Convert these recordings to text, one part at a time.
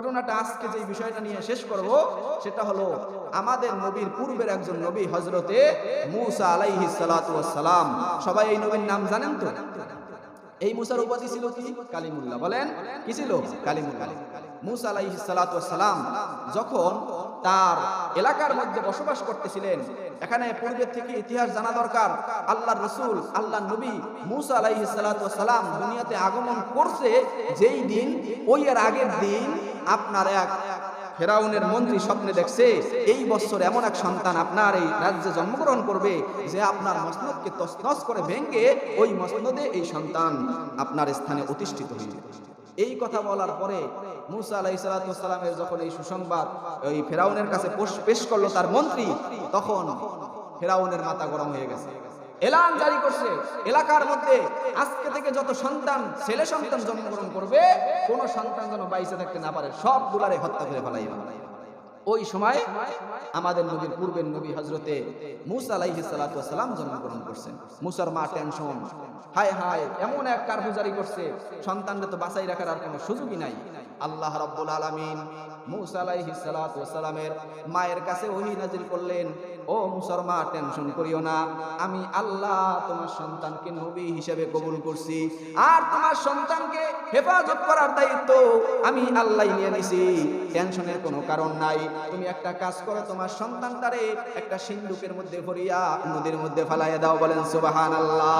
ঘটনাটা আজকে যে বিষয়টা নিয়ে শেষ করব সেটা হলো আমাদের নবীর পূর্বের একজন নবী হযরতে মূসা আলাইহিস সালাতু ওয়াস সালাম। সবাই এই নবীর নাম জানেন তো? এই মূসার উপাধি ছিল কি? কালিমুল্লাহ। বলেন কি ছিল? কালিমুল্লাহ। মূসা আলাইহিস সালাতু ওয়াস সালাম যখন তার এলাকার মধ্যে বসবাস করতেছিলেন, এখানে পূর্বের থেকে ইতিহাস জানা দরকার। আল্লাহর রাসূল, আল্লাহর নবী মূসা আলাইহিস সালাতু ওয়াস সালাম দুনিয়াতে আগমন করছে যেই দিন, ওই এর আগের দিন আপনার এক ফেরাউনের মন্ত্রী স্বপ্নে দেখছে এই বছর এমন এক সন্তান আপনার এই রাজ্যে জন্মগ্রহণ করবে যে আপনার মসনদকে তছনছ করে ভেঙে ওই মসনদে এই সন্তান আপনার স্থানে অধিষ্ঠিত হইবে। এই কথা বলার পরে মূসা আলাইহিস সালাতু ওয়াস সালামের যখন এই সুসংবাদ ওই ফেরাউনের কাছে পেশ করলো তার মন্ত্রী, তখন ফেরাউনের মাথা গরম হয়ে গেছে। এলান জারি করছে এলাকার মধ্যে আজকে থেকে যত সন্তান ছেলে সন্তান জন্মগ্রহণ করবে কোন সন্তান যেন বাইসে থাকতে না পারে, সবগুলারে হত্যা করে ফেলাইবে। ওই সময় আমাদের নবীর পূর্বের নবী হযরতে মূসা আলাইহিস সালাতু ওয়াস সালাম জন্মগ্রহণ করছেন। মূসার মা টেনশন, হায় হায় এমন এক কারগুজারি করছে, সন্তানকে তো বাঁচাই রাখার আর কোনো সুযোগই নাই। আল্লাহ রাব্বুল আলামিন মূসা আলাইহিস সালাতু ওয়াস সালামের মায়ের কাছে ওহী নাজিল করলেন, ও মূসার মা টেনশন করিও না, আমি আল্লাহ তোমার সন্তানকে নবী হিসেবে কবুল করছি, আর তোমার সন্তানকে হেফাজত করার দায়িত্ব আমি আল্লাহ নিয়ে নিছি, টেনশনের কোনো কারণ নাই। তুমি একটা কাজ করো, তোমার সন্তানটারে একটা সিন্দুকের মধ্যে ভরিয়া নদীর মধ্যে ফেলাইয়া দাও। বলেন সুবহানাল্লাহ।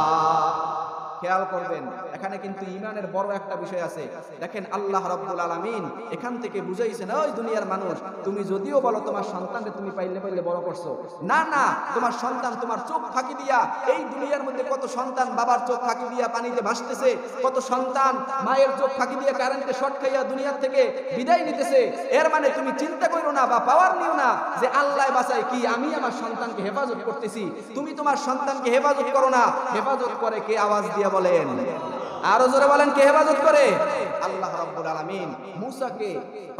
খেয়াল করবেন এখানে কিন্তু ঈমানের বড় একটা বিষয় আছে। দেখেন আল্লাহ রাব্বুল আলামিন এখান থেকে বুঝাইছেন, ওই দুনিয়ার মানুষ তুমি যদিও বলো তোমার সন্তানকে তুমি পাইলে বড় করছো, না না, তোমার সন্তান তোমার চোখ ফাঁকি দিয়া, এই দুনিয়ার মধ্যে কত সন্তান বাবার চোখ ফাঁকি দিয়া পানিতে ভাসতেছে, কত সন্তান মায়ের চোখ ফাঁকি দিয়া কারেন্টে শর্ট খাইয়া দুনিয়ার থেকে বিদায় নিতেছে। এর মানে তুমি চিন্তা করো না বা পাওয়ার নিও না যে আল্লাহ বাঁচায় কি আমি আমার সন্তানকে হেফাজত করতেছি। তুমি তোমার সন্তানকে হেফাজত করো না, হেফাজত করে কে? আওয়াজ দিয়ে বলেন, আরো জোরে বলেন, কে হেফাজত করে? আল্লাহ রাব্বুল আলামিন মূসাকে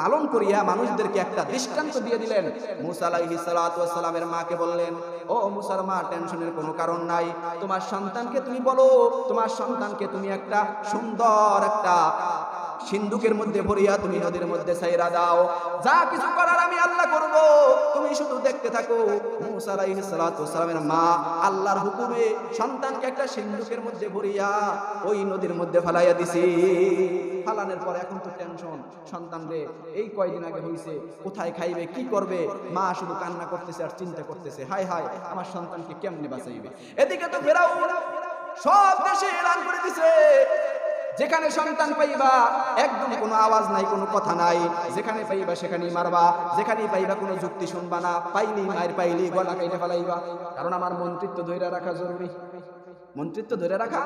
পালন করিয়া মানুষদেরকে একটা দৃষ্টান্ত দিয়ে দিলেন। মূসা আলাইহিস সালাতু ওয়াস সালামের মাকে বললেন, ও মূসার মা টেনশনের কোনো কারণ নাই, তোমার সন্তানকে তুমি বলো, তোমার সন্তানকে তুমি একটা সুন্দর একটা সিন্ধুকের মধ্যে ভরিয়া তুমি নদীর মধ্যে ছাইরা দাও, যা কিছু করার আমি আল্লাহ করব, তুমি শুধু দেখতে থাকো। মূসা আলাইহিস সালাতু ওয়াস সালামের মা আল্লাহর হুকুমে সন্তানকে একটা সিন্ধুকের মধ্যে ভরিয়া ওই নদীর মধ্যে ফেলাইয়া দিছি। ফালানোর পরে এখন তো টেনশন, সন্তান রে এই কয়দিন আগে হইছে, কোথায় খাইবে, কি করবে? মা শুধু কান্না করতেছে আর চিন্তা করতেছে, হায় হায় আমার সন্তানকে কেমনে বাঁচাইবে। এদিকে তো ফেরাউন সব দেশে এলান করে দিছে, যেখানে সন্তান পাইবা একদম কোনো আওয়াজ নাই, কোনো কথা নাই, যেখানে পাইবা সেখানেই মারবা, যেখানেই পাইবা কোনো যুক্তি শুনবা না, পাইলি মায়ের পাইলি গলা কাইটা ফেলাইবা। কারণ আমার মন্ত্রিত্ব ধরে রাখা জরুরি, মন্ত্রিত্ব ধরে রাখা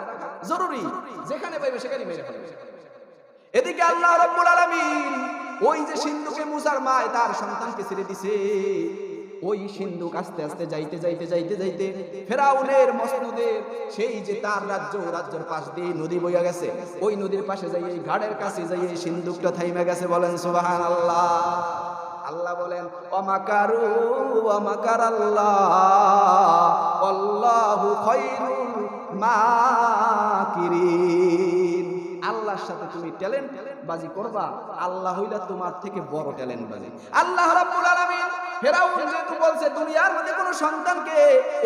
জরুরি, যেখানে পাইবে সেখানেই মেরে ফেলবে। এদিকে আল্লাহ রাব্বুল আলামিন ওই যে সিন্ধুকে মূসার মা তার সন্তানকে ছেড়ে দিছে, ওই সিন্ধুক আস্তে আস্তে যাইতে যাইতে যাইতে যাইতে ফেরাউনের মসনদের সেই যে তার রাজ্যের পাশ দিয়ে নদী বইয়া গেছে, ওই নদীর পাশে যাই এই ঘাটের কাছে যাই এই সিন্ধুকটা থাইমা গেছে। বলেন সুবহানাল্লাহ। আল্লাহ বলেন ওয়ামাকারু ওয়ামাকারাল্লাহ আল্লাহু খায়রুল মাকিরিন। আল্লাহর সাথে তুমি ট্যালেন্ট বাজি করবা, আল্লাহ হইলা তোমার থেকে বড় ট্যালেন্ট বাজি। আল্লাহ রাব্বুল আলামিন ফেরাউন যেহেতু বলছে দুনিয়ার মধ্যে কোনো সন্তানকে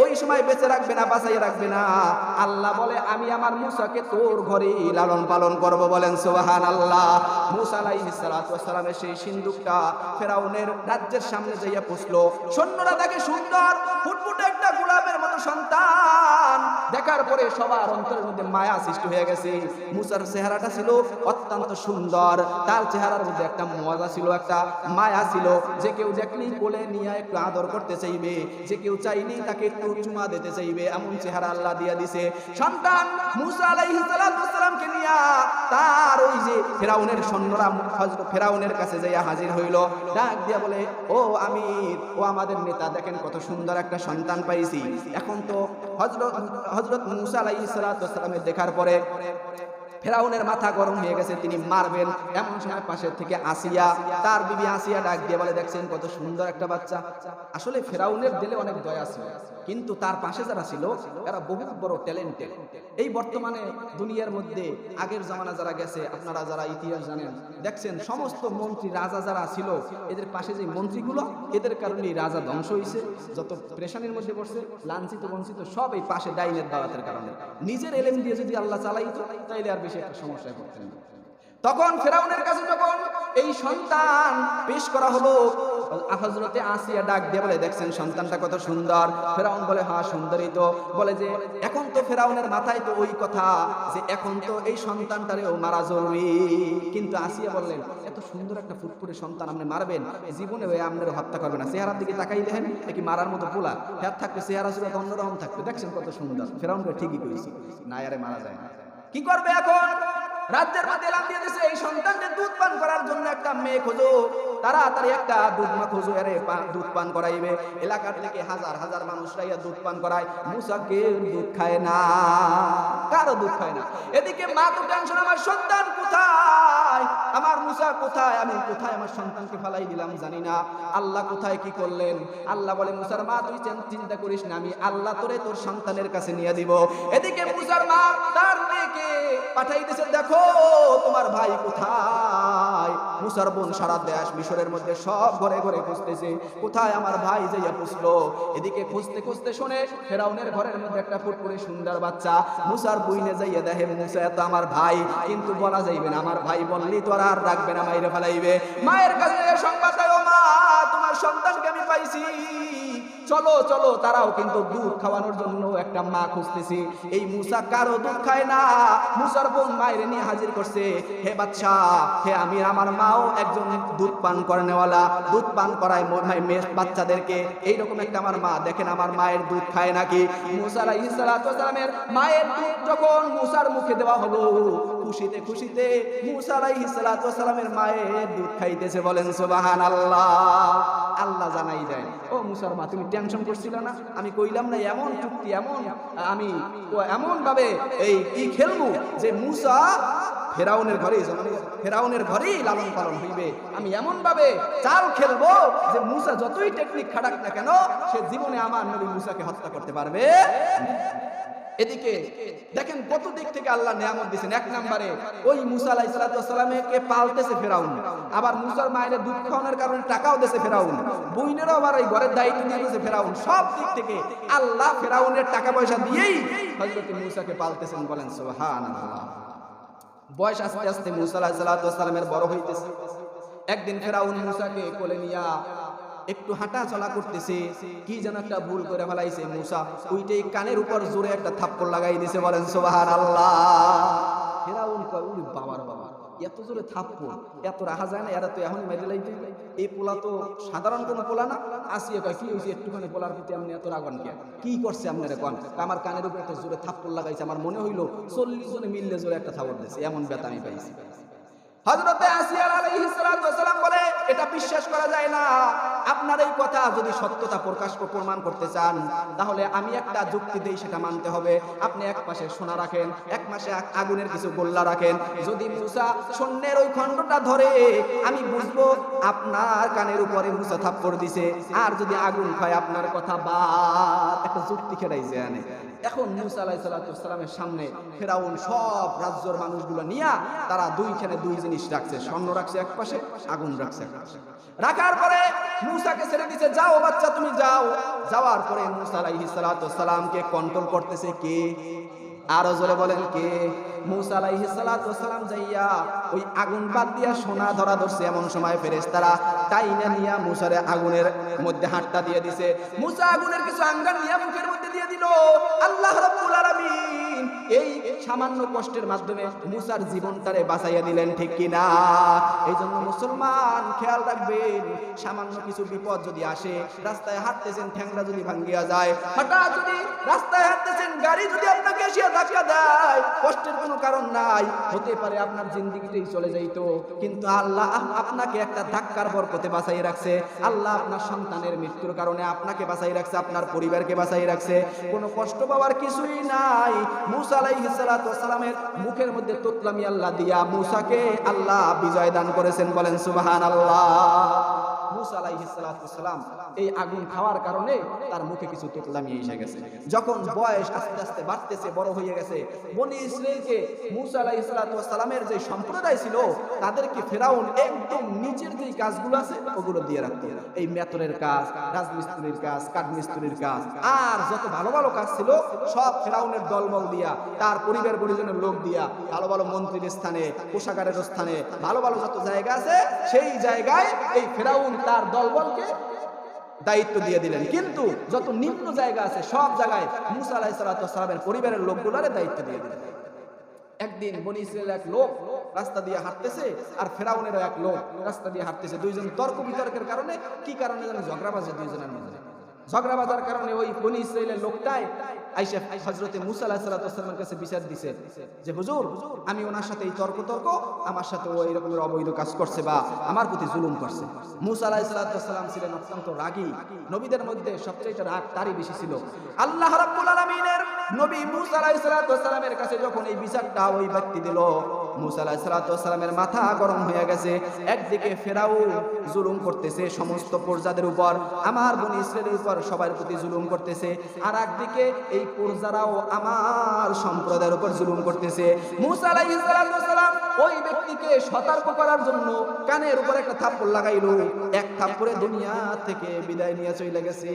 ওই সময় বেঁচে রাখবে না, বাঁচাই রাখবে না, আল্লাহ বলে আমি আমার মূসাকে তোর ঘরেই লালন পালন করব। বলেন সুবহানাল্লাহ। মূসা আলাইহিস সালাতু ওয়াস সালামের সেই সিন্ধুকটা ফেরাউনের রাজ্যের সামনে যাইয়া পৌঁছলো। সৈন্যরা দেখে সুন্দর ফুটফুটে একটা গোলাপের মতো সন্তান, দেখার পরে সবার অন্তরের মধ্যে মায়া সৃষ্টি হয়ে গেছে। মূসার চেহারাটা ছিল অত্যন্ত সুন্দর, তার চেহারার মধ্যে একটা মজা ছিল, একটা মায়া ছিল, যে কেউ দেখলি কোলে নিয়ে একটু আদর করতে চাইবে, যে কেউ চাইনি তাকে একটু চুমা দিতে চাইবে, এমন চেহারা আল্লাহ দিয়া দিছে। সন্তান মূসা আলাইহিস সালাতু ওয়াস সালামকে নিয়া তার ওই যে ফেরাউনের সৈন্যরা ফেরাউনের কাছে যাইয়া হাজির হইল, ডাক দিয়া বলে, ও আমির, ও আমাদের নেতা, দেখেন কত সুন্দর একটা সন্তান পাইছি। এখন তো হযরত মূসা আলাইহিস সালাতু ওয়াস সালামের দেখার পরে ফেরাউনের মাথা গরম হয়ে গেছে, তিনি মারবেন। এমন সময় পাশের থেকে আসিয়া, তার বিবি আসিয়া ডাক দিয়ে বলে, দেখছেন কত সুন্দর একটা বাচ্চা। আসলে ফেরাউনের দিলে অনেক দয়া ছিল, কিন্তু তার পাশে যারা ছিল এরা বহুত বড় ট্যালেন্টেড। এই বর্তমানে দুনিয়ার মধ্যে আগের জামানা যারা গেছে, আপনারা যারা ইতিহাস জানেন, দেখছেন সমস্ত মন্ত্রী রাজা যারা ছিল, এদের পাশে যে মন্ত্রীগুলো, এদের কারণেই রাজা ধ্বংস হয়েছে, যত প্রেশানির মধ্যে পড়ছে, লাঞ্ছিত বঞ্চিত, সব এই পাশে ডাইনের দাওয়াতের কারণে। নিজের এলেম দিয়ে যদি আল্লাহ চালাইতো তাইলে আর বেশি একটা সমস্যায় পড়তেন না। তখন ফেরাউনের কাছে যখন এই সন্তান পেশ করা হলো, হযরতে আসিয়া ডাক দিয়ে বলে, দেখছেন সন্তানটা কত সুন্দর। ফেরাউন বলে, হ্যাঁ সুন্দরই তো। বলে যে এখন তো ফেরাউনের মাথায় তো ওই কথা যে এখন তো এই সন্তানটারেও মারা জরুরি। কিন্তু আসিয়া বললেন, এত সুন্দর একটা ফুটফুটে সন্তান আপনি মারবেন, জীবনে ওই আপনার হত্যা করবে না। চেহারার দিকে তাকাই দেখেন, কি মারার মতো পোলা হ্যাঁ থাকবে, চেহারা ছিল অন্যরকম থাকবে, দেখছেন কত সুন্দর। ফেরাউনকে ঠিকই করেছি, না আরে মারা যায় না। কি করবে এখন? রাজ্যের মধ্যে এলান দিয়ে দিয়েছে, এই সন্তানকে দুধ পান করার জন্য একটা মেয়ে খোঁজো, তাড়াতাড়ি একটা দুধ মা খোঁজো, আরে দুধ পান করাইবে। এলাকার থেকে হাজার হাজার মানুষরা দুধ পান করায়, মুসা কেউ দুধ খায় না, কারো দুধ খায় না। এদিকে মা তো টেনশন, আমার সন্তান কোথায়, আমার মুসা কোথায়, আমি কোথায় আমার সন্তানকে ফালাই দিলাম জানি না। আল্লাহ কোথায় কি করলেন? আল্লাহ বলে, মুসার মা তুই চিন্তা করিস না, আমি আল্লাহ তোরে তোর সন্তানের কাছে নিয়ে দিব। এদিকে মুসার মা তার মেয়েকে পাঠাই দিয়েছে, দেখো তোমার ভাই কোথায়। মুসার বোন সারা দেশ মিশরের মধ্যে সব ঘরে ঘরে খুঁজতেছে, কোথায় আমার ভাই যাইয়া পুষলো। এদিকে খুঁজতে খুঁজতে শোনে ফেরাউনের ঘরের মধ্যে একটা ফুটফুটে সুন্দর বাচ্চা। মুসার বুইনে যাইয়া দেখে, মুসা এত আমার ভাই, কিন্তু বলা যাইবে না, আমার ভাই বললি তো আর রাখবে না, মাইরে ফেলাইবে। মায়ের কাছে সংবাদ দেয়, ও মা তোমার সন্তানকে আমি পাইছি, চলো চলো। তারাও কিন্তু দুধ খাওয়ানোর জন্য একটা মা খুঁজতেছি। এই মুসা কারো দুধ খায় না। মুসার বোন মায়ের নিয়ে হাজির করছে, হে বাদশা, হে আমির, আমার মাও একজন দুধ পান করানেওয়ালা, দুধ পান করায় মেয়ে বাচ্চাদেরকে। এইরকম একটা আমার মা, দেখেন আমার মায়ের দুধ খায় নাকি। মুসা আলাইহিস সালাতু ওয়াস সালামের মায়ের দুধ যখন মুসার মুখে দেওয়া হলো, খুশিতে খুশিতে মুসা আলাইহিস সালাতু ওয়াস সালামের মায়ের দুধ খাইতেছে। বলেন সুবহানাল্লাহ। আল্লাহ জানাই দেয়, ও মুসার মা তুমি টেনশন করছিল না, আমি কইলাম না এমন চুক্তি, এমন আমি এমন ভাবে এই কি খেলবো যে মুসা ফেরাউনের ঘরেই জন্মাবে, ফেরাউনের ঘরেই লালন পালন হইবে। আমি এমন ভাবে চাল খেলবো যে মুসা যতই টেকনিক খাটাক না কেন, সে জীবনে আমার নবী মুসাকে হত্যা করতে পারবে। এদিকে দেখেন কত দিক থেকে আল্লাহ নিয়ামত দিয়েছেন। এক নম্বরে ওই মুসা আলাইহিস সালামকে পালতেছে ফেরাউন, আবার মুসার মায়ের দুধ খাওয়ানোর কারণে টাকাও দিয়েছে ফেরাউন, বইনেরও আবার এই ঘরের দায়িত্ব দিয়েছে ফেরাউন। সব দিক থেকে আল্লাহ ফেরাউনের টাকা পয়সা দিয়েই হযরত মুসাকে পালতেছেন। বলেন সুবহানাল্লাহ। বয়স আস্তে আস্তে মুসা আলাইহিস সালামের বড় হইতেছে। একদিন ফেরাউন মুসাকে কোলে নিয়া একটু হাঁটা চলা করতেছে, কি যেন একটা ভুল করে ফেলাইছে। মুসা ওইটাই কানের উপর জোরে একটা থাপ্পড় লাগাই দিয়েছে। বলেন সুবহানাল্লাহ। ফেরাউন কয়, ওরে বাবার বাবা, এত জোরে থাপ্পড়, এত রাখা যায় না, এরা তো এখনই মেরে লাইতে। এই পোলা তো সাধারণ কোনো পোলা না। আসিয়া কয়, কি হয়েছে একটুখানি পোলার প্রতি আপনি এত রাগন কে, কি করছে আপনারা কোন? আমার কানের উপর একটা জোরে থাপ্পড় লাগাইছে, আমার মনে হইলো 40 জনে মিললে জোরে একটা থাপ্পড় দিয়েছে, এমন ব্যথা আমি পাইছি। হযরতে আসিয়া আলাইহিস সালাম বলে, এটা বিশ্বাস করা যায় না। আপনার এই কথা যদি সত্যতা প্রমাণ করতে চান, তাহলে আমি একটা যুক্তি দেই, সেটা মানতে হবে। আপনি এক পাশে সোনা রাখেন, এক পাশে আগুনের কিছু গোল্লা রাখেন। যদি মুসা স্বর্ণের ওই খণ্ডটা ধরে, আমি বুঝবো আপনার কানের উপরে মুসা থাপ্পড় দিছে। আর যদি আগুন খায়, আপনার কথা বাদ। একটা যুক্তি খেলাইছে আনে। এখন মুসা আলাইহিস সালামের সামনে ফেরাউন সব রাজ্যের মানুষগুলো নিয়ে তারা দুইখানে দুই জিনিস রাখছে, স্বর্ণ রাখছে এক পাশে, আগুন রাখছে এক পাশে। রাখার পরে মুসাকে ছেড়ে দিছে, যাও বাচ্চা তুমি যাও। যাওয়ার পরে মুসা আলাইহিস সালামকে কন্ট্রোল করতেছে কে? আরো জোরে বলেন কে? মুসা আলাইহিস সালাম যাইয়া ওই আগুন বাদ দিয়া সোনা ধরা ধরছে। এমন সময় ফেরেশতারা টাইনা নিয়া মুসারে আগুনের মধ্যে হাতটা দিয়ে দিছে। মুসা আগুনের কিছু আঙ্গার নিয়া মুখের মধ্যে দিয়ে দিল। আল্লাহ রাব্বুল আলামিন এই সামান্য কষ্টের মাধ্যমে মুসার জীবনটারে বাঁচাইয়া দিলেন, ঠিক কিনা? এই জন্য মুসলমান খেয়াল রাখবেন, সামান্য কিছু বিপদ যদি আসে, রাস্তায় হাঁটতেছেন ঠ্যাংরা যদি ভাঙ্গিয়া যায়, হঠাৎ যদি রাস্তায় হাঁটতেছেন গাড়ি যদি আপনাকে এসে ধাক্কা দেয়, কষ্টের কোনো কারণ নাই, হতে পারে আপনার জিন্দেগিটাই চলে যাইতো, কিন্তু আল্লাহ আপনাকে একটা ধাক্কার বরকতে বাঁচাই রাখছে। আল্লাহ আপনার সন্তানের মৃত্যুর কারণে আপনাকে বাঁচাই রাখছে, আপনার পরিবারকে বাঁচাই রাখছে। কোনো কষ্ট পাওয়ার কিছুই নাই। মূসা আলাইহিস সালাতু ওয়াস সালামের মুখের মধ্যে তোতলামি আল্লাহ দিয়া মূসাকে আল্লাহ বিজয় দান করেছেন, বলেন সুবহানাল্লাহ। মূসা আলাইহিস সালাতু ওয়াস সালাম এই আগুন খাওয়ার কারণে তার মুখে কিছু তোতলামি এসে গেছে। যখন বয়স আস্তে আস্তে বাড়তেছে, বড় হয়ে গেছে, বনি ইসরাইলকে মূসা আলাইহিস সালাতু ওয়াস সালামের যে সম্প্রদায় ছিল তাদেরকে ফেরাউন একদম নিচের যে কাজগুলো আছে ওগুলো দিয়ে রাখতো। এই মেতরের কাজ, রাজমিস্ত্রির কাজ, কাঠমিস্ত্রির কাজ, আর যত ভালো ভালো কাজ ছিল সব ফেরাউনের দলবল দিয়া, তার পরিবার পরিজনের লোক দিয়া, ভালো ভালো মন্ত্রীর স্থানে, কোষাগারের স্থানে, ভালো ভালো যত জায়গা আছে সেই জায়গায় এই ফেরাউন তার দলবলকে দায়িত্ব দিয়ে দিলেন। কিন্তু যত নিম্ন জায়গা আছে সব জায়গায় মূসা আলাইহিস সালাতু ওয়াস সালামের পরিবারের লোকগুলোরে দায়িত্ব দিয়ে দিলেন। একদিন বনি ইসরাইলের এক লোক রাস্তা দিয়ে হাঁটতেছে আর ফেরাউনেরও এক লোক রাস্তা দিয়ে হাঁটতেছে। দুইজন তর্ক বিতর্কের কারণে, কি কারণে যেন ঝগড়া বাজে দুইজনের মধ্যে। ঝগড়া বাজার কারণে ওই বনি ইসরাইলের লোকটাই আইসা হযরতে মূসা আলাইহিস সালাতু ওয়াস সালামের কাছে বিচার দিছে যে হুজুর, আমি ওনার সাথে এই তর্ক আমার সাথে ওই রকমের অবৈধ কাজ করছে বা আমার প্রতি জুলুম করছে। মূসা আলাইহিস সালাতু ওয়াস সালাম ছিলেন অত্যন্ত রাগী, নবীদের মধ্যে সবচেয়ে রাগ তারই বেশি ছিল। আল্লাহ রাব্বুল আলামিনের নবী মূসা আলাইহিস সালাতু ওয়াস সালামের কাছে যখন এই বিচারটা ওই ব্যক্তি দিল, মূসা আলাইহিস সালাতু ওয়াস সালামের মাথা গরম হয়ে গেছে। একদিকে ফেরাউন জুলুম করতেছে সমস্ত প্রজাদের উপর, আমার বনি ইসরাইলের উপর সবার প্রতি জুলুম করতেছে, আর একদিকে এই প্রজারাও আমার সম্প্রদায়ের উপর জুলুম করতেছে। মূসা আলাইহিস সালাম ওই ব্যক্তিকে সতর্ক করার জন্য কানের উপর একটা থাপ্পড় লাগাইলো। এক থাপ্পড়ে দুনিয়া থেকে বিদায় নিয়ে চলে গেছে।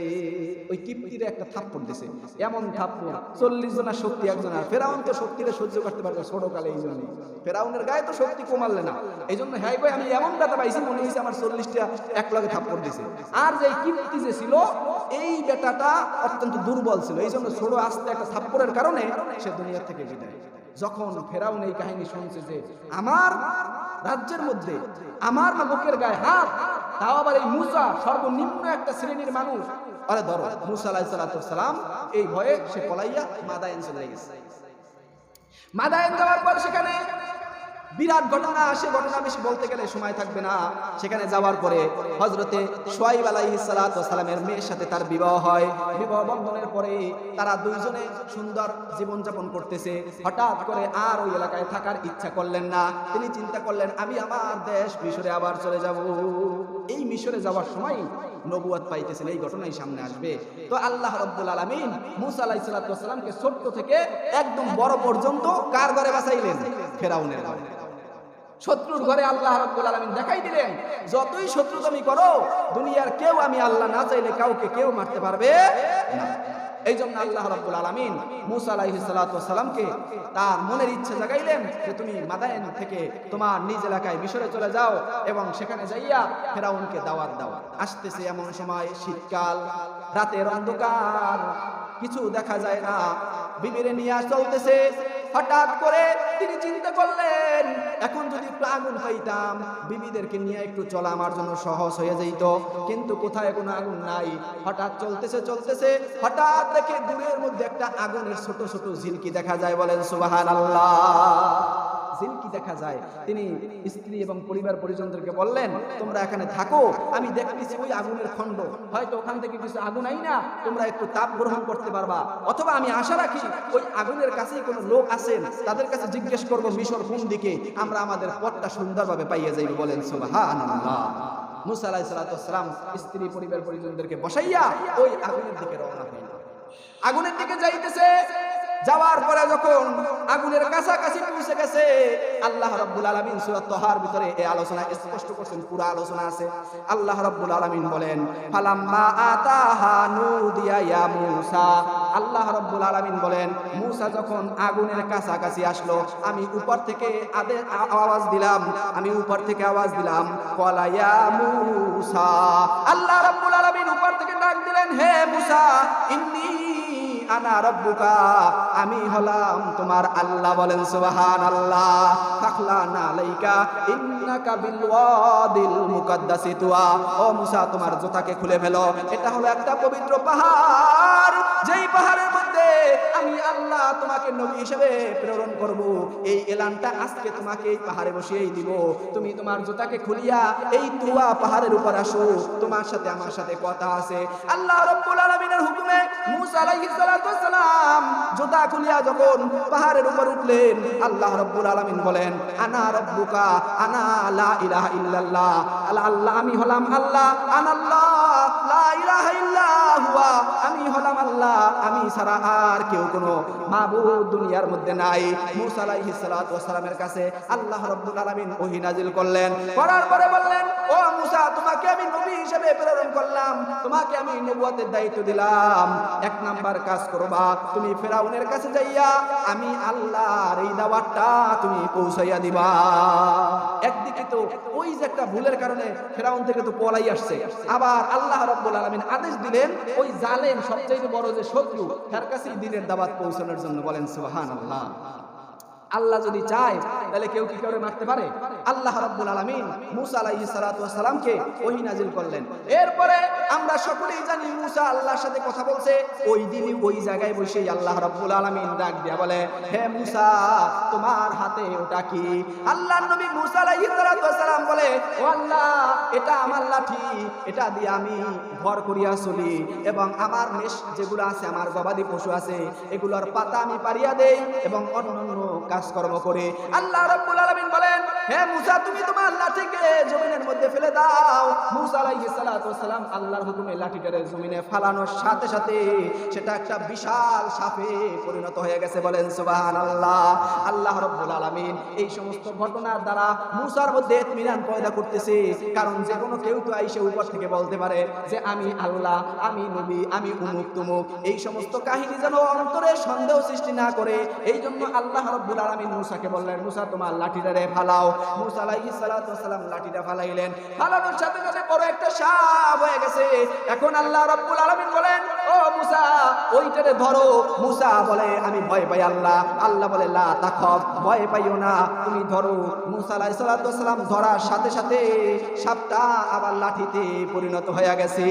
ওই কিপ্তিরে একটা থাপ্পড় দিছে, এমন থাপ্পড় 40 জনের শক্তি একজনের। ফেরাউন তো শক্তিরে সহ্য করতে পারবে ছোট কালে, এই জন্য ফেরাউনের গায়ে তো শক্তি কমালে না, এই জন্য হ্যাঁ ভাই আমি এমন ব্যথা পাইছি মনে হয়েছে আমার 40টা এক লগে থাপ্পড় দিছে। আর যে কিপ্তি যে ছিল এই বেটাটা অত্যন্ত দুর্বল ছিল, এই জন্য ছোট আস্তে একটা থাপ্পড়ের কারণে সে দুনিয়া থেকে বিদায়। যখন ফেরাউন এই কাহিনী শুনছে যে আমার রাজ্যের মধ্যে আমার লোকের গায়ে হাত, তাও আবার এই মূসা সর্বনিম্ন একটা শ্রেণীর মানুষ, আরে ধরো। মূসা আলাইহিস সালাম এই ভয়ে সে পলাইয়া মাদায়েন চলে গেছে। মাদায়েন যাওয়ার পর সেখানে বিরাট ঘটনা আসে, ঘটনা বেশি বলতে গেলে সময় থাকবে না। সেখানে যাওয়ার পরে হযরতে শুআয়ব আলাইহিস সালাতু ওয়াস সালামের মেয়ের সাথে তার বিবাহ হয়। বিবাহ বন্ধনের পরে তারা দুইজনে সুন্দর জীবন যাপন করতেছে। হঠাৎ করে আর ওই এলাকায় থাকার ইচ্ছা করলেন না। তিনি চিন্তা করলেন আমি আমার দেশ মিশরে আবার চলে যাব। এই মিশরে যাওয়ার সময় নবুয়ত পাইতেছেন, এই ঘটনাই সামনে আসবে। তো আল্লাহ রাব্বুল আলামিন মূসা আলাইহিস সালাতু ওয়াস সালামকে ছোট থেকে একদম বড় পর্যন্ত কার ঘরে বাঁচাইলেন? ফেরাউনের ঘরে। শত্রুর ঘরে আল্লাহ রাব্বুল আলামিন দেখাই দিলেন যতই শত্রু তুমি করো দুনিয়ার কেউ আমি আল্লাহ না চাইলে কাউকে কেউ মারতে পারবে না। এই জন্য আল্লাহ রাব্বুল আলামিন মূসা আলাইহিস সালাতু ওয়াস সালামকে তার মনের ইচ্ছা জাগাইলেন যে তুমি মাদায়েন থেকে তোমার নিজ এলাকায় মিশরে চলে যাও এবং সেখানে যাইয়া ফেরাউনকে দাওয়াত দাও। আসতেছে এমন সময় শীতকাল, রাতের অন্ধকার, কিছু দেখা যায় না, বিবিরে নিয়ে চলতেছে। হঠাৎ করে তিনি চিন্তা করলেন এখন যদি একটু আগুন পাইতাম বিবিদেরকে নিয়ে একটু চলা আমার জন্য সহজ হয়ে যেত, কিন্তু কোথায় কোনো আগুন নাই। হঠাৎ চলতেছে হঠাৎ দেখে দূরের মধ্যে একটা আগুনের ছোট ছোট ঝিলকি দেখা যায়, বলেন সুবহানাল্লাহ। ঝিলকি দেখা যায়। তিনি স্ত্রী এবং পরিবার পরিজনদেরকে বললেন তোমরা এখানে থাকো, আমি দেখতেছি ওই আগুনের খণ্ড, হয়তো ওখান থেকে কিছু আগুন আই না তোমরা একটু তাপ গ্রহণ করতে পারবা, অথবা আমি আশা রাখি ওই আগুনের কাছেই কোনো লোক আছেন, তাদের কাছে জিজ্ঞেস করবো মিশর কোন দিকে, আমরা আমাদের পথটা সুন্দরভাবে পাইয়ে যাইব, বলেন সুবহানাল্লাহ। মূসা আলাইহিস সালাতু ওয়াস সালাম স্ত্রী পরিবার পরিজনদেরকে বসাইয়া ওই আগুনের দিকে রওনা হলেন। আগুনের দিকে যাইতেছে। যাওয়ার পরে যখন আগুনের কাছাকাছি পৌঁছে গেছে, আল্লাহ রাব্বুল আলামিন সূরা তাহার ভিতরে এই আলোচনা স্পষ্ট করছেন, পুরো আলোচনা আছে। আল্লাহ রাব্বুল আলামিন বলেন ফালাম্মা আতাহা নুদিয়া ইয়া মূসা। আল্লাহ রাব্বুল আলামিন বলেন মূসা যখন আগুনের কাছাকাছি আসলো আমি উপর থেকে আওয়াজ দিলাম, ক্বালা ইয়া মূসা। আল্লাহ রাব্বুল আলামিন উপর থেকে ডাক দিলেন হে মূসা ইন্নী আনা রাব্বুকা, আমি হলাম তোমার আল্লাহ। বলেন সুবহানাল্লাহ। ফাখলানা আলাইকা ইন্নাকা বিল ওয়াদিল মুকাদ্দাসি তুয়া, ও মুসা তোমার জুতাকে খুলে ফেলো, এটা হলো একটা পবিত্র পাহাড়, যেই পাহাড়ের মধ্যে আমি আল্লাহ তোমাকে নবী হিসেবে প্রেরণ করব। এই এলানটা আজকে তোমাকে এই পাহাড়ে বসিয়েই দিব। তুমি তোমার জুতাকে খুলিয়া এই তুয়া পাহাড়ের উপর আসো, তোমার সাথে আমার সাথে কথা আছে। আল্লাহ রাব্বুল আলামিনের হুকুমে মুসা আলাইহিস সালাতু ওয়াস সালাম জুতা খুলিয়া যখন পাহাড়ের উপর উঠলেন, আল্লাহ রাব্বুল আলামিন বলেন আনা রাব্বুকা আনা লা ইলাহা ইল্লাল্লাহ, আল্লাহ আমি হলাম আল্লাহ, আনাল্লাহ লা ইলাহা ইল্লা হুয়া, আমি হলাম আল্লাহ, আমি ছাড়া আর কেউ কোনো মাবুদ দুনিয়ার মধ্যে নাই। মুসা আলাইহিস সালাতু ওয়াস সালামের কাছে আল্লাহ রাব্বুল আলামিন ওহী নাজিল করলেন, করার পরে বললেন ও মুসা তোমাকে আমি নবী হিসেবে প্রেরণ করলাম, তোমাকে আমি নবুয়তের দায়িত্ব দিলাম। এক নাম্বার কাজ করবা, তুমি ফেরাউনের কাছে যাইয়া আমি আল্লাহর এই দাওয়াতটা তুমি পৌঁছাইয়া দিবা। একদিকে তো ওই যে একটা ভুলের কারণে ফেরাউন থেকে তো পলাই আসছে, আবার আল্লাহ রাব্বুল আলামিন আদেশ দিলেন ওই জালেম সবচেয়ে বড় যে শত্রু তার কাছে দ্বীনের দাওয়াত পৌঁছানোর জন্য। বলেন সুবহানাল্লাহ। আল্লাহ যদি চায় তাহলে কেউ কি করে মারতে পারে? আল্লাহ রাব্বুল আলামিন মুসা আলাইহিস সালাতু ওয়াস সালামকে ওহী নাজিল করলেন। এরপরে আমরা সকলেই জানি মুসা আল্লাহর সাথে কথা বলছে, ওই দিনই ওই জায়গায় বসেই আল্লাহ রাব্বুল আলামিন ডাক দিয়া বলে হে মুসা তোমার হাতে ওটা কি? আল্লাহর নবী মুসা আলাইহিস সালাতু ওয়াস সালাম বলে ও আল্লাহ এটা আমার লাঠি, এটা দিয়ে আমি ভর করিয়া চলি এবং আমার মেষ যেগুলো আছে, আমার গবাদি পশু আছে, এগুলোর পাতা আমি পারিয়া দেই এবং অন্যান্য কাজকর্ম করে। আল্লাহ রাব্বুল আলামিন বলেন হে মুসা তুমি তোমার লাঠিকে জমিনের মধ্যে ফেলে দাও। মুসা আলাইহিস সালাতু ওয়াস সালাম আল্লাহর হুকুমে লাঠিটারে জমিনে ফালানোর সাথে সাথে সেটা একটা বিশাল সাপে পরিণত হয়ে গেছে। বলেন সুবহানাল্লাহ। আল্লাহ রাব্বুল আলামিন এই সমস্ত ঘটনার দ্বারা মুসার মধ্যে ইতমিনান পয়দা করতেছে, কারণ যে কোনো কেউ তো আইসে উপর থেকে বলতে পারে যে আমি আল্লাহ, আমি নবী, আমি উমুক তুমুক। এই সমস্ত কাহিনী যেন অন্তরে সন্দেহ সৃষ্টি না করে, এই জন্য আল্লাহ রাব্বুল আলামিন মুসাকে বললেন মুসা তোমার লাঠিটারে ফালাও। মুসা আলাইহিস সালাতু ওয়াস সালাম লাঠিটা ফালাইলেন, ফালানোর সাথে সাথে বড় একটা সাপ হয়ে গেছে। এখন আল্লাহ রাব্বুল আলামিন বলেন ও মুসা ওইটারে ধরো। মুসা বলে আমি ভয় পাই আল্লাহ। আল্লাহ বলে লা তাখাফ, ভয় পাইও না, তুমি ধরো। মুসা আলাইহিস সালাতু ওয়াস সালাম ধরার সাথে সাথে সাপটা আবার লাঠিতে পরিণত হয়ে গেছে।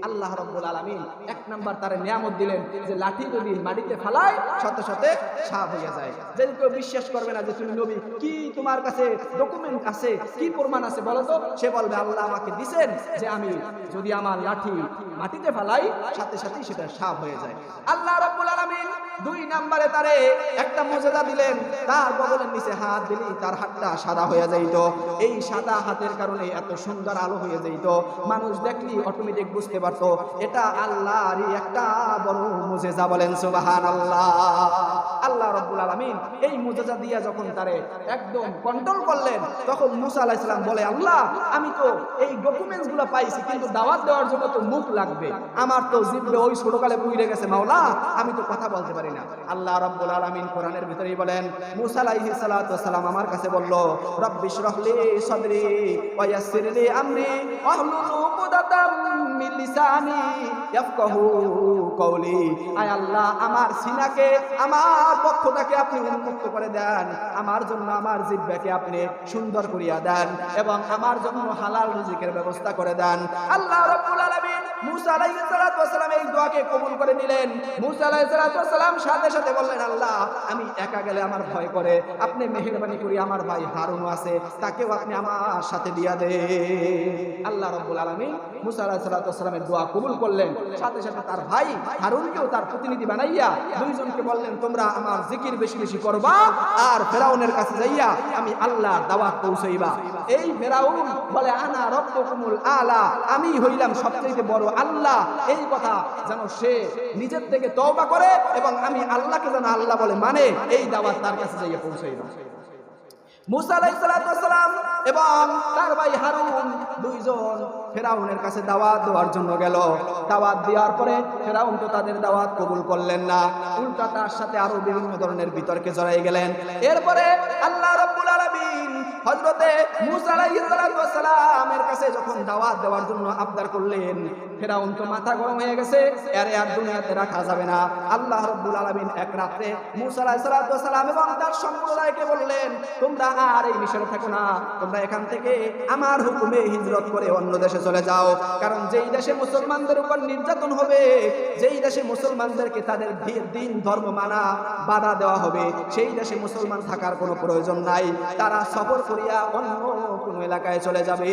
আল্লাহ রাব্বুল আলামিন এক নাম্বার তার নিয়ামত দিলেন যে লাঠি যদি মাটিতে ফালায় সাথে সাথে সাপ হয়ে যায়। যে কেউ বিশ্বাস করবে না যে তুমি নবী, কি তোমার কাছে ডকুমেন্ট আছে, কি প্রমাণ আছে বলো তো? সে বলবে আল্লাহ আমাকে দিবেন যে আমি যদি আমার লাঠি মাটিতে ফালাই সাথে সাথে সেটা সাপ হয়ে যায়। আল্লাহ রাব্বুল আলামিন দুই নম্বরে তারে একটা মুজিজা দিলেন, তার বগলের নিচে হাত দিলেই তার হাতটা সাদা হয়ে যাইত। এই সাদা হাতের কারণে এত সুন্দর আলো হয়ে যাইত, মানুষ দেখলি অটোমেটিক বুঝতে পারত এটা আল্লাহরই একটা বড় মুজিজা। বলেন সুবহানাল্লাহ। আল্লাহ রাব্বুল আলামিন এই মুজিজা দিয়া যখন তারে একদম কন্ট্রোল করলেন, তখন মুসা আলাইহিস সালাম বলে আল্লাহ আমি তো এই ডকুমেন্টস গুলো পাইছি, কিন্তু দাওয়াত দেওয়ার জন্য তো মুখ লাগবে, আমার তো জিহ্বা ওই ছোটকালে পুড়ে গেছে মাওলা, আমি তো কথা বলতে পারি না। আল্লাহ রাব্বুল আলামিন কোরআনের ভিতরেই বলেন মুসা আলাইহিস সালাতু ওয়াস সালাম আমার কাছে বলল রব্বি ইশরাহ লি সাদরি ওয়া ইয়াসসির লি আমরি ওয়াহলুল উকদাতাম মিন লিসানি ইয়াফকাহু কওলি। আয় আল্লাহ আমার সিনাকে, আমার বক্ষটাকে আপনি উন্মুক্ত করে দেন, আমার জন্য আমার জিহ্বাকে আপনি সুন্দর করিয়া দেন এবং আমার জন্য হালাল রিজিকের ব্যবস্থা করে দেন। আল্লাহ রাব্বুল আলামিন মুসা আলাইহিস সালাতু ওয়াস সালাম এই দোয়াকে কবুল করে নিলেন। মুসা আলাইহিস সালাতু ওয়াস সালাম সাথে সাথে বললেন আল্লাহ আমি একা গেলে আমার ভয় করে, আপনি মেহেরবানি করে আমার ভাই হারুন আছে তাকেও আপনি আমার সাথে দিয়া দেন। আল্লাহ রাব্বুল আলামিন মুসা আলাইহিস সালাতু ওয়াস সালামের দোয়া কবুল করলেন, সাথে সাথে তার ভাই হারুনকেও তার প্রতিনিধি বানাইয়া দুইজনকে বললেন তোমরা আমার জিকির বেশি বেশি করবা আর ফেরাউনের কাছে যাইয়া আমি আল্লাহর দাওয়াত পৌঁছাইবা। এই ফেরাউন বলে আনা রব্বুকুমুল আলা, আমি হইলাম সবচেয়ে বড় আল্লাহ, এই কথা যেন সে নিজের থেকে তওবা করে এবং আমি আল্লাহকে যেন আল্লাহ বলে মানে, এই দাওয়াত তার কাছে যাইয়া পৌঁছাইবা। মুসা আলাইহিস সালাতু ওয়াস সালাম এবং তার ভাই হারুন দুইজন ফেরাউনের কাছে দাওয়াত দেওয়ার জন্য গেল। দাওয়াত দেওয়ার পরে ফেরাউন তো তাদের দাওয়াত কবুল করলেন না, উল্টা তার সাথে আরো বিভিন্ন ধরনের বিতর্কে জড়াই গেলেন। এরপরে আল্লাহ রাব্বুল আলামিন হযরতে মুসা আলাইহিস সালাতু ওয়াস সালামের কাছে কাছে যখন দাওয়াত দেওয়ার জন্য আবদার করলেন, ফেরাউন তো মাথা গরম হয়ে গেছে, এর আর দুনিয়াতে রাখা যাবে না। আল্লাহ রাব্বুল আলামিন এক রাতে মূসা আলাইহিস সালাম এবং তার সম্প্রদায়কে বললেন, তোমরা আর এই মিশরে থাকো না, তোমরা এখান থেকে আমার হুকুমে হিজরত করে অন্য দেশে চলে যাও। কারণ যেই দেশে মুসলমানদের উপর নির্যাতন হবে, যেই দেশে মুসলমানদেরকে তাদের দিন ধর্ম মানা বাধা দেওয়া হবে, সেই দেশে মুসলমান থাকার কোনো প্রয়োজন নাই। তারা সফর করিয়া অন্য কোনো এলাকায় চলে যাবে।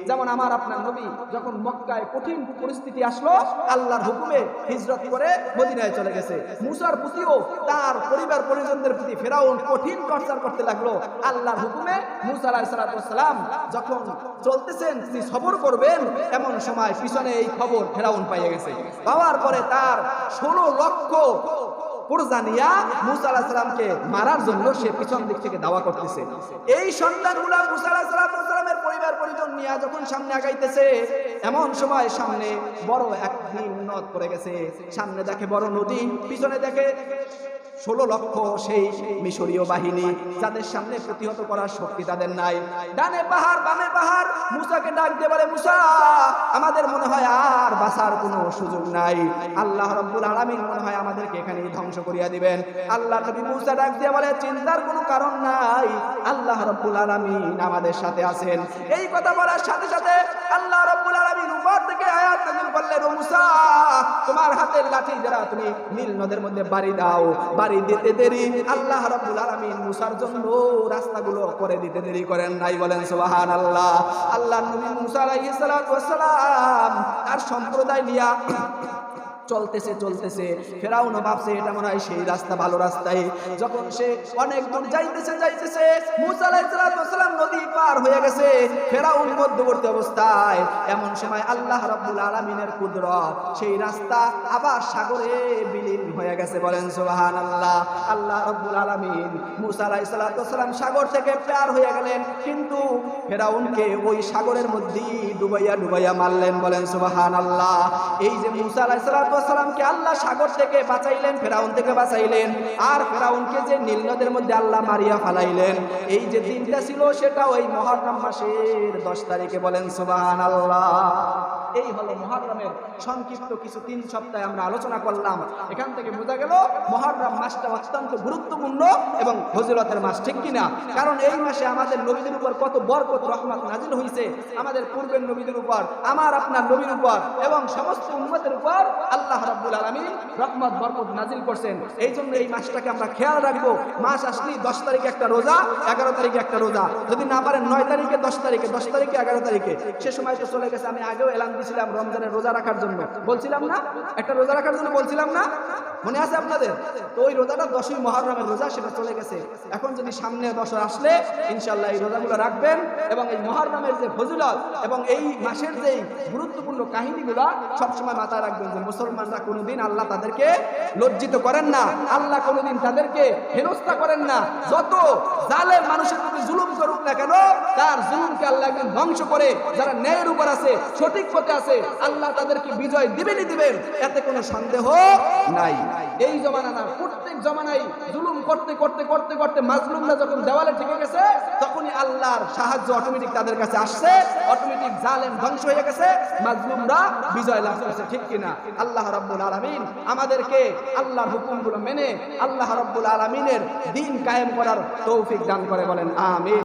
যেমন আমার আপনার নবী যখন মক্কায় কঠিন পরিস্থিতি আসলো, আল্লাহর হুকুমে হিজরত করে মদিনায় চলে গেছে। মুসার প্রতিও তার পরিবার পরিজনদের প্রতি ফেরাউন কঠিন টর্চার করতে লাগলো। আল্লাহর হুকুমে মুসা আলাইহিস সালাম যখন চলতেছেন, তিনি সফর করবেন, এমন সময় পিছনে এই খবর ফেরাউন পাইয়ে গেছে। পাওয়ার পরে তার 16 লক্ষ প্রজানিয়া মুসা আলাইহিস সালামকে মারার জন্য সে পিছন দিক থেকে দাওয়া করতেছে। এই সন্তানগুলা মুসা আলাইহিস সালামের পরিবার পরিজন নিয়ে যখন সামনে আগাইতেছে, এমন সময় সামনে বড় এক নদ পড়ে গেছে। সামনে দেখে বড় নদী, পিছনে দেখে 16 লক্ষ সেই মিশরীয় বাহিনী, যাদের সামনে প্রতিহত করার শক্তি তাদের নাই। ডানে পাহাড় বামে পাহাড়। মুসাকে ডাক দিয়ে বলে, মুসা, আমাদের মনে হয় আর বাঁচার কোনো সুযোগ নাই। আল্লাহ রাব্বুল আলামিন মনে হয় আমাদেরকে এখানেই ধ্বংস করিয়া দিবেন। আল্লাহ নবী মুসা ডাক দিয়ে বলে, চিন্তার কোনো কারণ নাই, আল্লাহ রাব্বুল আলামিন আমাদের সাথে আছেন। এই কথা বলার সাথে সাথে আল্লাহ রাব্বুল আলামিন উপর থেকে আয়াত নাযিল করলেন, ও মুসা, তোমার হাতের লাঠি দ্বারা তুমি নীল নদের মধ্যে বাড়ি দাও। বাড়ি দিতে দেরি আল্লাহ রাব্বুল আলামিন মুসার জন্য রাস্তাগুলো করে দিতে দেরি করেন নাই। বলেন সুবহানাল্লাহ। আল্লাহ নবী মুসা আলাইহিস সালাম আর সম্প্রদায় নিয়া চলতেছে। ফেরাউন ভাবছে এটা মনে হয় সেই রাস্তা, ভালো রাস্তায়। যখন সে অনেক দূর যাইতেছে, মুসা আলাইহিস সালাম নদী পার হয়ে গেছে, ফেরাউন মধ্যবর্তী অবস্থায়। এমন সময় আল্লাহ রাব্বুল আলামিনের কুদরত, সেই রাস্তা আবার সাগরে বিলীন হয়ে গেছে। বলেন সুবহানাল্লাহ। আল্লাহ রাব্বুল আলামিন মুসা আলাইহিস সালাম সাগর থেকে পার হয়ে গেলেন, কিন্তু ফেরাউনকে ওই সাগরের মধ্যেই ডুবাইয়া মারলেন। বলেন সুবহানাল্লাহ। এই যে মুসা আলাইহিস সালামকে আল্লাহ সাগর থেকে বাঁচাইলেন, ফেরাউন থেকে বাঁচাইলেন, আর ফেরাউনকে যে নীল নদের মধ্যে আল্লাহ মারিয়া ফালাইলেন, এই যে দিনটা ছিল সেটা ওই মুহররম মাসের 10 তারিখে। বলেন সুবহানাল্লাহ। এই হলো মুহররমের সংক্ষিপ্ত কিছু 3 সপ্তাহে আমরা আলোচনা করলাম। এখান থেকে বোঝা গেল মুহররম মাসটা অত্যন্ত গুরুত্বপূর্ণ এবং ফজিলতের মাস, ঠিক কিনা? কারণ এই মাসে আমাদের নবীদের উপর কত বরকত রহমত নাজিল হয়েছে, আমাদের পূর্বের নবীদের উপর, আমার আপনার নবীর উপর এবং সমস্ত উম্মতের উপর আল্লাহ রাব্বুল আলামিন রহমত বরকত নাজিল করছেন। এই জন্য এই মাসটাকে আমরা খেয়াল রাখবো। মাস আসলেই 10 তারিখে একটা রোজা, 11 তারিখে একটা রোজা, যদি না পারেন 9 তারিখে, 10 তারিখে, 10 তারিখে, 11 তারিখে। সে সময় তো চলে গেছে। আমি আগেও এলান দিয়েছিলাম রমজানের রোজা রাখার জন্য, বলছিলাম না? একটা রোজা রাখার জন্য বলছিলাম না? মনে আছে আপনাদের? তো ওই রোজাটা 10ই মুহররমের রোজা, সেটা চলে গেছে। এখন যদি সামনে 10 আসলে ইনশাআল্লাহ এই রোজাগুলো রাখবেন এবং এই মুহররমের যে ফজিলত এবং এই মাসের যে গুরুত্বপূর্ণ কাহিনীগুলো সবসময় মাথায় রাখবেন যে মুসলমানরা কোনোদিন আল্লাহ তাদেরকে লজ্জিত করেন না, আল্লাহ কোনোদিন তাদেরকে হেনস্থা করেন না। যত জালেম মানুষের প্রতি জুলুম করুক না কেন, তার জুলুমকে আল্লাহ একদিন ধ্বংস করে যারা ন্যায়ের উপর আছে, সঠিক পথে আছে, আল্লাহ তাদেরকে বিজয় দিবেনই দিবেন, এতে কোনো সন্দেহ নাই। এই জমানা না, প্রত্যেক জমানায় জুলুম করতে করতে করতে করতে মাজলুমরা যখন দেওয়ালে ঠেকে গেছে, তখনই আল্লাহর সাহায্য অটোমেটিক তাদের কাছে আসছে, অটোমেটিক জালেম ধ্বংস হয়ে গেছে, মাজলুমরা বিজয় লাভ করেছে, ঠিক কিনা? আল্লাহ রাব্বুল আলামিন আমাদেরকে আল্লাহর হুকুমগুলো মেনে আল্লাহ রাব্বুল আলামিনের দ্বীন কায়েম করার তৌফিক দান করে। বলেন আমিন।